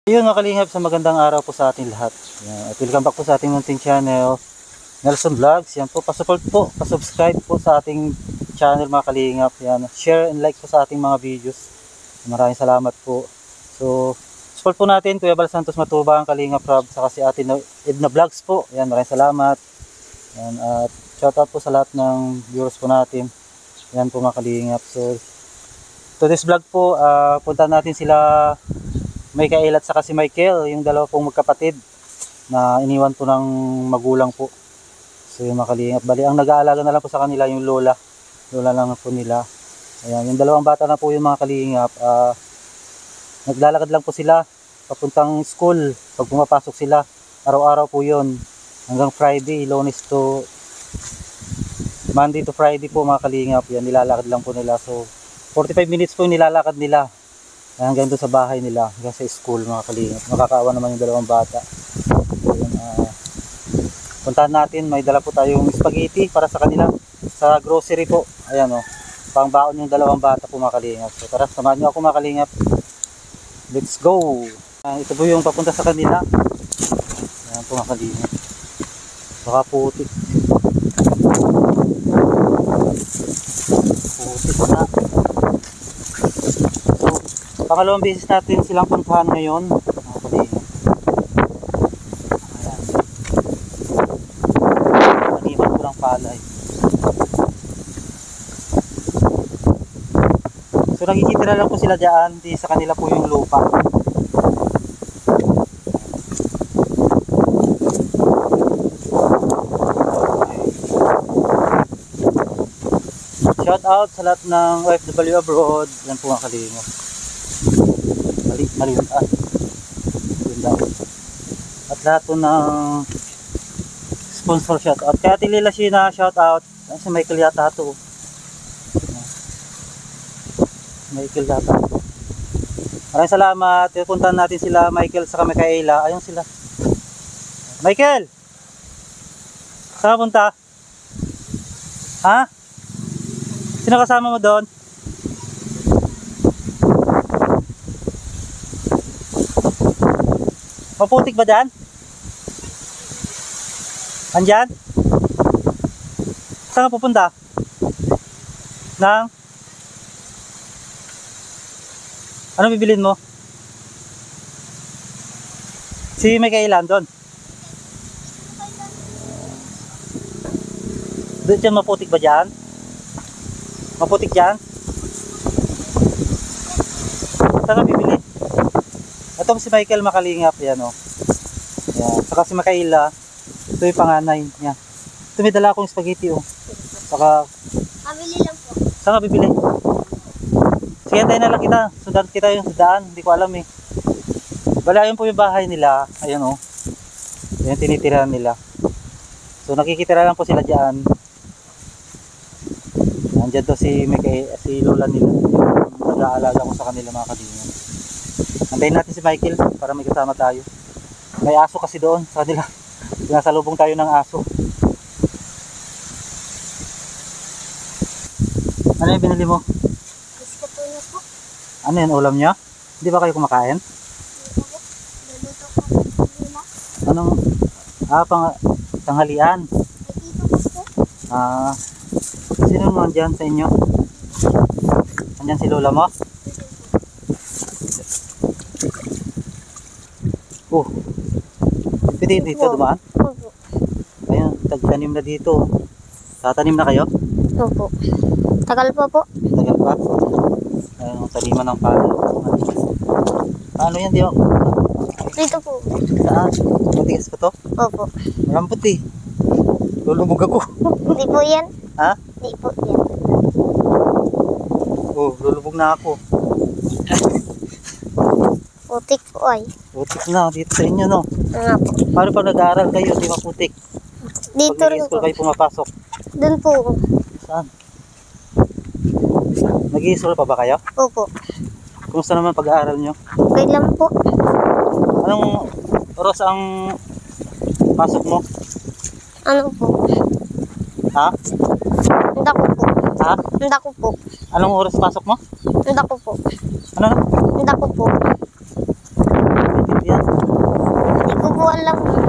Ayun mga kalingap, sa magandang araw po sa ating lahat. Yan, at welcome back po sa ating munting channel, Nelson Vlogs. Yan po, pasupport po, pasubscribe po sa ating channel mga kalingap. Yan, share and like po sa ating mga videos. Maraming salamat po. So, support po natin Kuya Bal Santos Matubang, Kalingap Rob, saka si Ate Edna Vlogs po. Yan, maraming salamat. Yan, at shoutout po sa lahat ng viewers po natin. Yan po mga kalingap. So, today's vlog po, punta natin sila Michael at saka si Michael, yung dalawa pong magkapatid na iniwan po ng magulang po. So yung mga kalingap, bali ang nag-aalaga na lang po sa kanila yung lola lang po nila. Ayan, yung dalawang bata na po yung mga kalingap, naglalakad lang po sila papuntang school. Pag pumapasok sila, araw-araw po yun, hanggang Friday, Monday to Friday po mga kalingap. Yan, nilalakad lang po nila. So 45 minutes po yung nilalakad nila hanggang doon sa bahay nila, hanggang sa school mga kalingap. Makakaawa naman yung dalawang bata. Ayun, puntahan natin, may dala po tayong spaghetti para sa kanila sa grocery po. Ayan o, pang baon yung dalawang bata po mga kalingap. So tara, samahan nyo ako mga kalingap. Let's go! Ito po yung papunta sa kanila. Ayan po mga kalingap. Baka putik. Putik na. Pangalawang beses natin silang puntahan ngayon. Ayan. Maniman ko ng palay. So nakikitira lang po sila dyan. Di sa kanila po yung lupa. Shout out sa lahat ng OFW abroad. Yan po ang kalingap. Mali at lahat po ng sponsor shout out. Kaya Tilila Sheena shout out. Si Michael yata ito. Michael yata ito. Maraming salamat. Puntahan natin sila Michael sa Michaela. Ayun sila. Michael! Saan punta? Ha? Sino kasama mo doon? Maputik ba dyan? Andyan? Saan ka pupunta? Nang? Ano bibilin mo? Si may kailan doon? Doon dyan maputik ba dyan? Maputik dyan? Saan ka bibili? Ito si Michael makalingap, yan o. Yan. Saka si Michaela, ito yung panganay niya. Ito may dala akong spaghetti o. Saka, Kabili lang po. saan ka bibili? Sige, tayo na lang kita. Sundan kita yung daan. Hindi ko alam eh. Bala, ayun po yung bahay nila. Ayun o. Yan tinitirahan nila. So nakikitira lang po sila dyan. Nandyan to si Lola nila. Nag-aalaga ko sa kanila mga kalingap. Antayin natin si Michael para may kasama tayo. May aso kasi doon sa kanila. Nasalubong tayo ng aso. Ano yung binili mo? Biscuit po na po. Ano yung ulam niya? Hindi ba kayo kumakain? Dito po. Luluto po. Nila. Anong? Tanghalian. Dito po po. Sino mo andyan sa inyo? Andyan si Lola mo? Oh, pwede dito dumaan? Opo. Ayun, tagtanim na dito. Tatanim na kayo? Opo. Tagal po po. Tagal pa? Ayun, taniman ng palo. Ano yan, di ba? Dito po. Saan? Matigas pa to? Opo. Malambot eh. Lulubog ako. Hindi po yan. Ha? Hindi po yan. Oh, lulubog na ako. Putik po ay. Putik na dito sa inyo, no? Nga po. Paano pag nag-aaral kayo, di maputik? Dito Pag rin po. nag-i-school kayo pumapasok. Doon po. Saan? Nag-i-school pa ba kayo? Opo. Kumusta naman pag-aaral nyo? Okay lang po. Anong oras ang pasok mo? Ano po? Ha? Handa ko po. Ha? Handa ko po. Anong oras pasok mo? Handa ko po. Ano na? Handa ko po.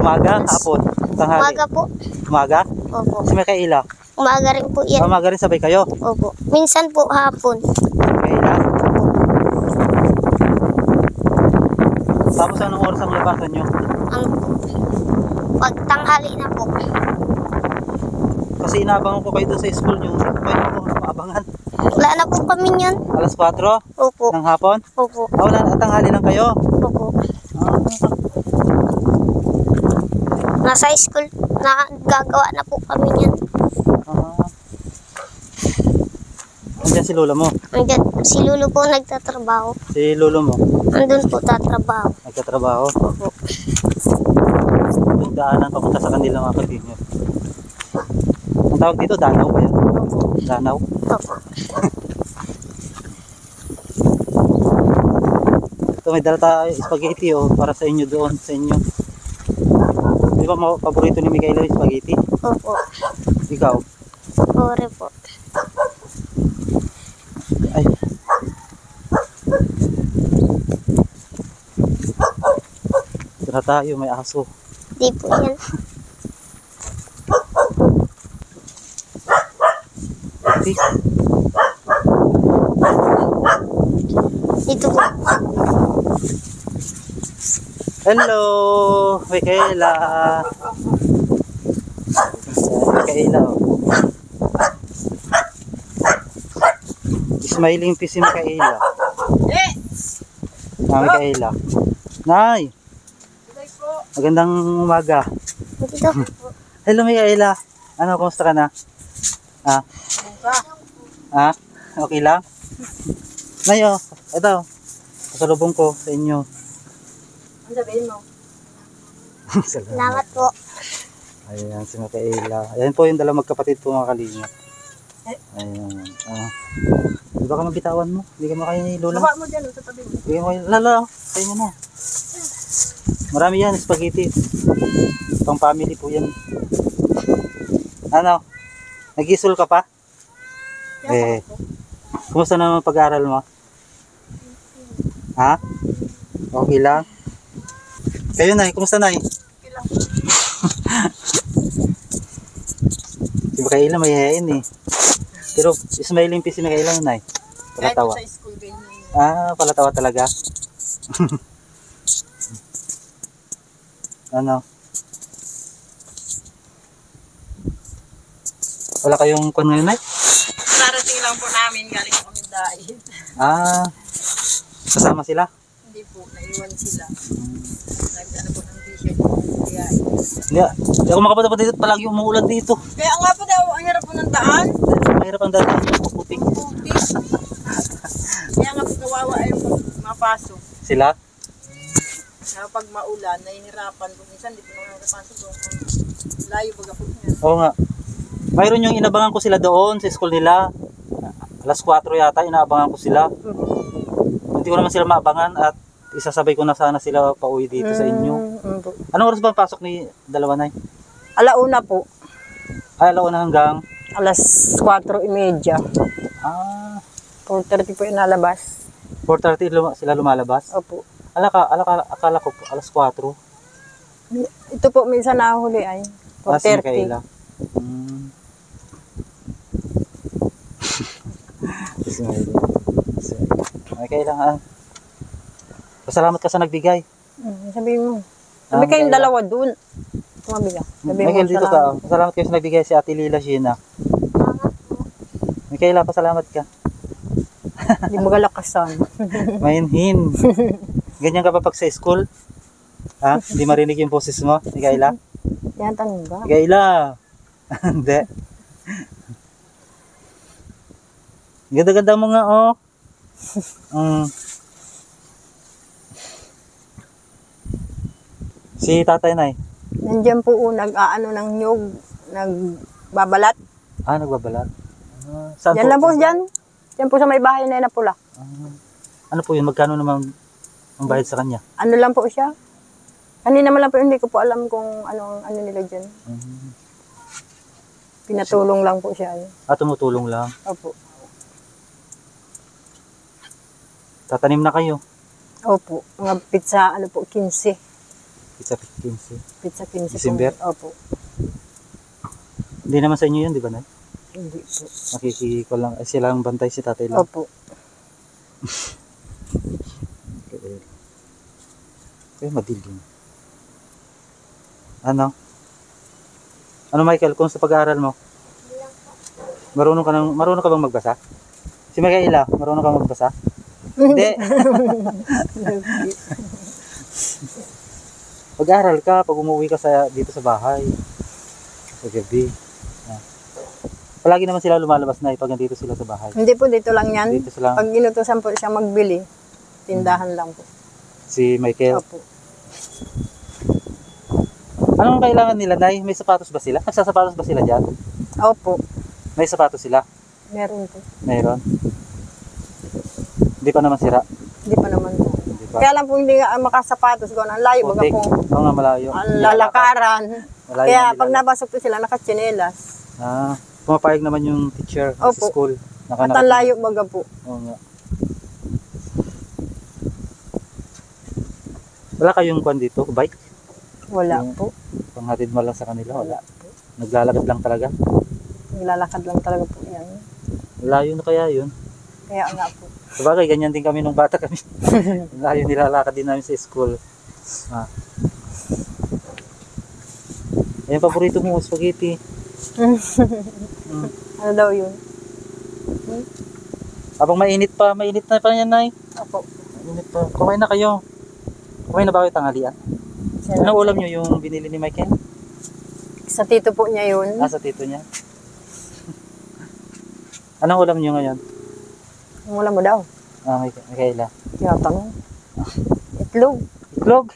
Umaga, hapon, tanghali. Umaga po. Umaga? Opo. Si Mikaela. Umaga rin po yan. Umaga rin sabay kayo. Opo. Minsan po hapon. Mikaela. Tapos anong oras ang labasan nyo? Ano po? Pag tanghali na po. Kasi inaabangan ko kayo doon sa school nyo. Hindi ko kayo maabangan. Wala na po kami yan. Alas 4 Opo. ng hapon? Opo. Ah, wala na. Tanghali lang kayo. Opo. Ah, Nasa school na gagawa na po kami yan. ah. Nandiyan si Lola mo. Hanggang si Lolo po nagtatrabaho. Si Lolo mo. Andun po tatrabaho. Nagkatrabaho. Opo. Yung daanan papunta sa kanila mga kabinyo. Ang tawag dito, Danaw ba yan? Opo. Danaw. Opo. Ito may dala tayo spaghetti para sa inyo doon, sa inyo. Di ba paborito ni Mikaela yung spaghetti? Opo. Ikaw? Ore po. Ay. Tira tayo, may aso. Di po yan. Ati. Dito po. Hello, Mikaela. Mikaela. Smiling face si Mikaela. Mikaela. Nay. Magandang umaga. Dito. Hello, Mikaela. Ano, kumusta ka na? Ah? Ah? Okay lang? Nay, ito. Pasalubong ko sa inyo. Ano sabihin mo? Salamat po. Ayan, si Mikaela. Ayan po yung dalawang magkapatid po mga kalingap. Ayan. Di ba ka mabitawan mo? Hindi ka makaya ni Lola. Lawa mo dyan, sa tabi mo. Hindi ka makaya. Lala, kayo mo na. Marami yan, spaghetti. Pang family po yan. Ano? Nag-isul ka pa? Eh, kumusta naman pag-aaral mo? Ha? Okay lang? Kayo, Nay, kumusta, Nay? Okay lang. Si Mikaela mayayain eh. Pero smiling face si Mikaela, Nay. Kahit Palatawa. sa school, ganyan. Ah, palatawa talaga. Ano? Wala kayong kung ngayon, Nay? Narating lang po namin, galing kami dahil. Ah, kasama sila? Hindi po, naiwan sila. Nagdala po ng t-shirt. Kaya, Hindi ako makapunta dito, palagi umuulan dito. kaya nga po daw, ang hirap po ng daan. Mahirap ang daan dito, puting. Putis. Kaya nga po kawawa ay mapasok. Sila? Kaya pag maulan, nahihirapan po. Minsan, di po naman nakapasok doon. Layo baga po niya. Oo nga. Mayroon yung inabangan ko sila doon sa school nila. Alas 4 yata, inaabangan ko sila. Hindi ko naman sila maabangan at isasabay ko na sana sila pauwi dito sa inyo. Anong oras ba ang pasok ni dalawa, Nay? Alauna po. Ay, alauna hanggang? Alas 4:30. Ah, 4:30 po inalabas. 4:30 sila lumalabas? Opo. Akala ko po, alas 4. Ito po minsan nahuli ay Si 4:30. Mikaela. Hmm. Si Mikaela nga. Pasalamat ka sa nagbigay. Sabihin mo. Sabi kayong Mikaela. dalawa dun. Tumabi ka. Sabi mo, Mikaela, dito ka. salamat. Pasalamat kayo sa nagbigay si Ate Lila Sheena. Mikaela, pasalamat ka. Hindi mo galakasan. Mainhin. Ganyan ka pa pag sa school? Ha? Hindi marinig yung boses mo, Mikaela? Yan tanong ba? Mikaela! Hindi. Ganda-ganda mo nga, oh. Si tatay, Nay? Nandiyan po nag-aano ng nyug, nagbabalat. Ah, nagbabalat. Saan Diyan lang po, diyan. Diyan po sa may bahay na yun na pula. Ano po yun? Magkano naman ang bayad sa kanya? Ano lang po siya. Kanina naman lang po, hindi ko po alam kung ano nila dyan. Pinatulong lang po siya. Tumutulong lang. Opo. Tatanim na kayo. Opo. Mga pizza, 15. Pizza 15. Pizza 15 December? po. Opo. Hindi naman sa inyo yun, di ba, Nay? Hindi po. Makikiko lang. Sila ang bantay, si tatay lang. Opo. Eh, madilim. Ano? Ano, Michael, kung sa pag-aaral mo? Marunong ka bang magbasa? Si Michaela, marunong ka magbasa? Hindi. Pag-aaral ka, pag umuwi ka dito sa bahay. Sa gabi. Palagi naman sila lumalabas na pag nandito sila sa bahay. Hindi po, dito lang yan. Dito sila. Pag inutusan po siya magbili, tindahan lang po. Si Michael. Opo. Anong kailangan nila, Nay? May sapatos ba sila? Nagsasapatos ba sila dyan? Opo. May sapatos sila? Meron po. Mayroon? Hindi pa naman sira? Hindi pa naman po. Hindi pa. Kaya lang po hindi nga makasapatos ko. Ang layo baga Putik. po. Oo nga, malayo. Ang lalakaran. Malayo Kaya na pag nila. nabasok po sila, nakatsinelas. Pumapayag naman yung teacher sa Opo. school. At ang layo baga po. Oo nga. Wala kayong kwan dito? Bike? Wala Yung po. Panghatid mo lang sa kanila? Wala Wala. po. Naglalakad lang talaga? Naglalakad lang talaga po yan. Layo na kaya yun? Kaya nga po. Sabagay, ganyan din kami nung bata kami. Layo nilalakad din namin sa school. Ayun, paborito mo, spaghetti. Ano daw yun? Habang mainit na pa yan, Nay. Opo. Mainit pa. Kumain na kayo. Kumain na ba kayo tanghalian? Anong ulam nyo yung binili ni Michael? Sa tito po niya yun. Sa tito niya. Anong ulam nyo ngayon? Ang wala mo daw. Michaela. Tinatanong. Itlog. Iklog?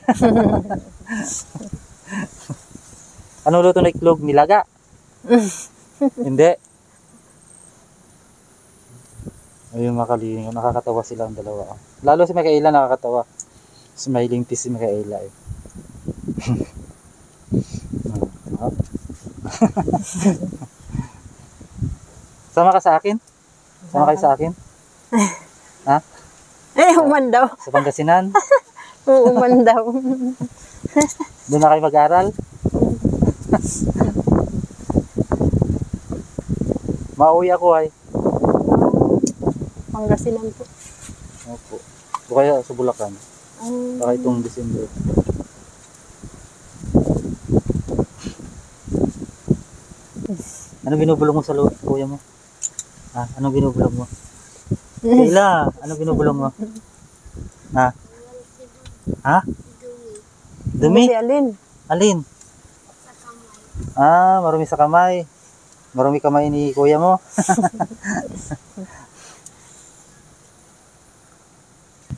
Anong luto na iklog? Nilaga? Hindi. Ayun, makalinga. Nakakatawa silang dalawa. Lalo si Michaela nakakatawa. Smiling face si Michaela eh. Sama ka sa akin? Sama kayo sa akin? Uman daw. Sa Pangasinan? Uman daw. Doon na kayo mag-aral? Mauwi ako ay. Pangasinan po. Opo. O kaya sa Bulacan. Baka itong December. Ano binubulong mo sa kuya mo? Anong binubulong mo? Kayla, anong binubulong mo? Dumi? Alin? Alin? Marumi sa kamay. Marumi kamay ni kuya mo.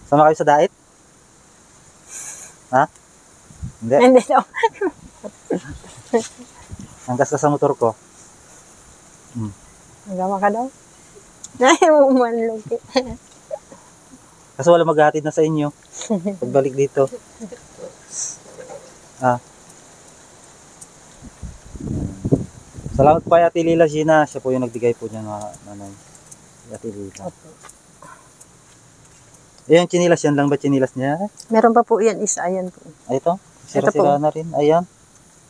Sama kayo sa diet? Hindi. Hindi daw. Angkas ka sa motor ko. Nagama ka daw? Ay, umanlog. Kaso wala maghahatid na sa inyo. Pagbalik dito. Salamat po kay Ate Lila Gina. Siya po yung nagbigay po niya mga nanay. Ate Lila. Ayan, chinilas yan lang ba chinilas niya? Meron pa po yan, isa. Ayan po. Ito? Sira-sira na rin. Ayan.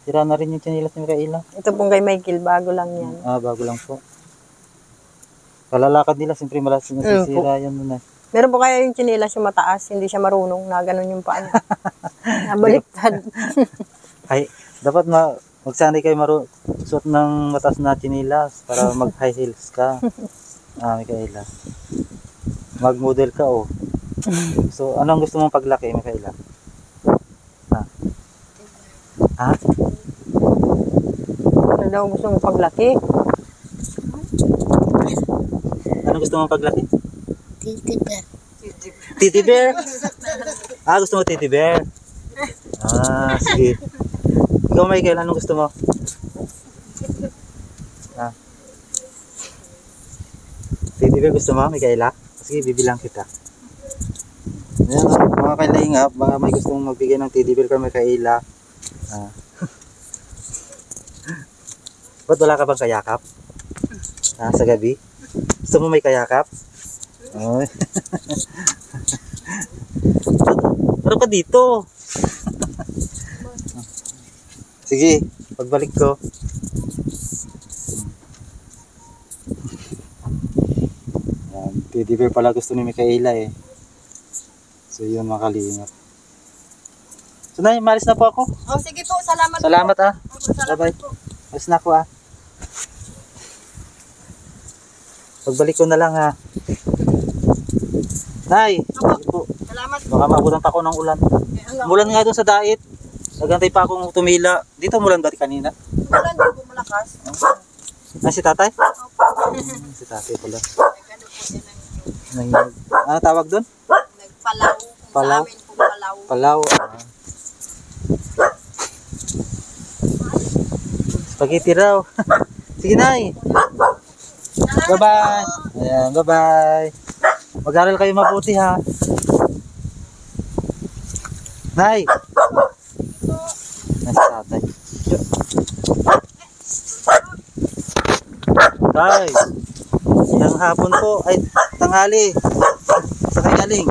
Sira na rin yung chinilas ni Michaela. Ito pong kay Michael, bago lang yan. Bago lang po. Kalalakad nila, siyempre malas nasisira yan nun eh. Meron po kaya yung chinilas yung mataas, hindi siya marunong, na ganun yung paa niya. Nabaliktad. Ay, dapat magsanay kayo suot ng mataas na chinilas para mag high heels ka. Michaela. Mag-model ka oh. So, anong gusto mong paglaki, Michaela? Ano daw gusto mong paglaki? Anong gusto mong paglaki? Titi bear. Titi bear? Gusto mo titi bear? Sige. Ikaw, Michael, anong gusto mo? Titi bear gusto mo, Michaela? Sige, bibilang kita. Ayan, mga kailingap, baka may gustong magbigay ng teddy bear kay Michaela. Ba't wala ka bang kayakap? Sa gabi? Gusto mo may kayakap? Ay. Ano ka dito? Sige, pagbalik ko. Yan, teddy bear pala gusto ni Micaela eh. So yun mga kalingap. So na, malis na po ako. Oh, sige po, salamat. Salamat ah. Po. Salamat Bye-bye. po. Malis na ako ah. Pagbalik ko na lang ha. Nay, sige po. Salamat po. Baka maabutan pa ako ng ulan. Umulan nga doon sa dait. Nagantay pa akong tumila. Dito umulan ba kanina? Ulan din po malakas. Ah, si tatay? Si tatay pala. Nagano po yan ang Ano tawag doon? nagpalaw. Kung Palaw? Sa amin po palaw. Palaw. Spaghetti raw. Sige, Nay. Bye-bye. Ayan, bye-bye. Mag-aral kayo mabuti, ha. Nay. Nasa tatay. Tay. Yung hapon po. Ay, tanghali. Sa kagaling.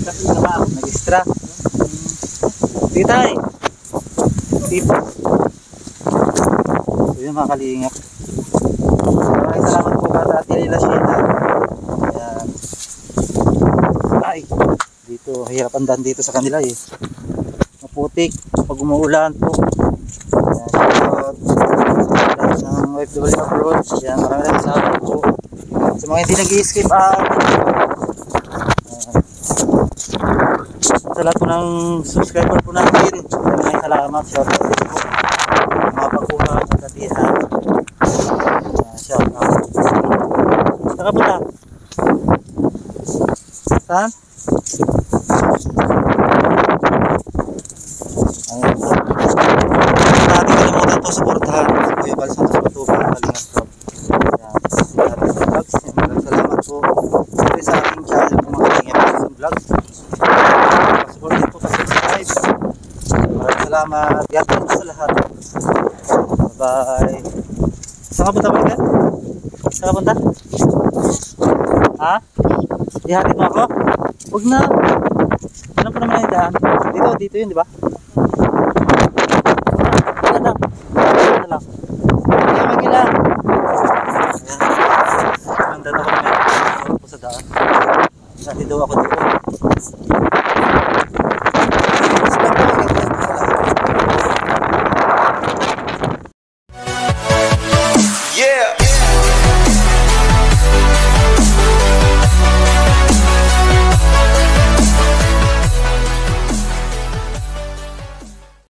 Nag-extra. Sige, Tay. Tipo. So yun mga kalingap. Maraming salamat po kata Ate Lila Sheena. Ayan. Ay, dito, hirap ang daan dito sa kanila eh. Maputik, pag umuulan po. Ayan, shoutout. Lahat ng OFW abroad. Ayan, maraming salamat po. Sa mga hindi nag-i-skip sa lahat po ng subscriber po natin. Maraming salamat. Shoutout din po. Mga pagkuhan at katihan. Shoutout. Saan ka punta? Saan? Ayun. Natin kalimutan po suportahan si Kuya Bal Santos Matubang Kalingap Club. Ayan. Ating vlogs. Maraming salamat po. Siyempre sa ating channel po mga Kalingap Vlogs. Support din po pa-subscribe. Maraming salamat. God bless po sa lahat. Bye-bye. Saan ka punta ba ikaw? Saan ka punta? Ha? Ihatid mo ako? Huwag na. Ano pa naman yung daan? Dito yun, di ba? Ano lang? Ano lang? Kaya mag-ilang. Ayan. Ang daan ako na may ako sa daan. Ihatid daw ako dito.